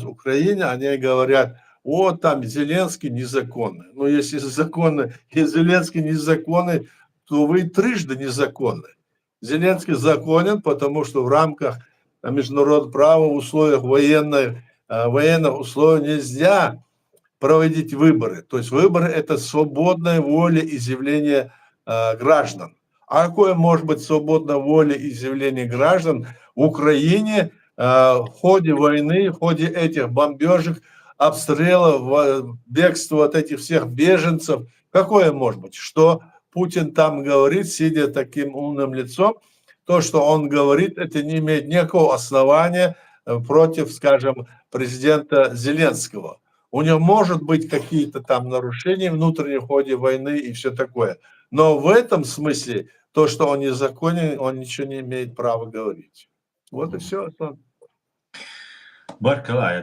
Украине, они говорят: о, там Зеленский незаконный. Ну, если законный и Зеленский незаконный, то вы трижды незаконны. Зеленский законен, потому что в рамках международного права, в условиях военных условий нельзя проводить выборы. То есть выборы – это свободная воля изъявления граждан. А какое может быть свободная воля изъявления граждан в Украине в ходе войны, в ходе этих бомбежек, обстрелов, бегства от этих всех беженцев? Какое может быть? Что Путин там говорит, сидя таким умным лицом, то, что он говорит, это не имеет никакого основания против, скажем, президента Зеленского. У него может быть какие-то там нарушения внутренние в ходе войны и все такое. Но в этом смысле, то, что он незаконен, он ничего не имеет права говорить. Вот и все. Barkalai,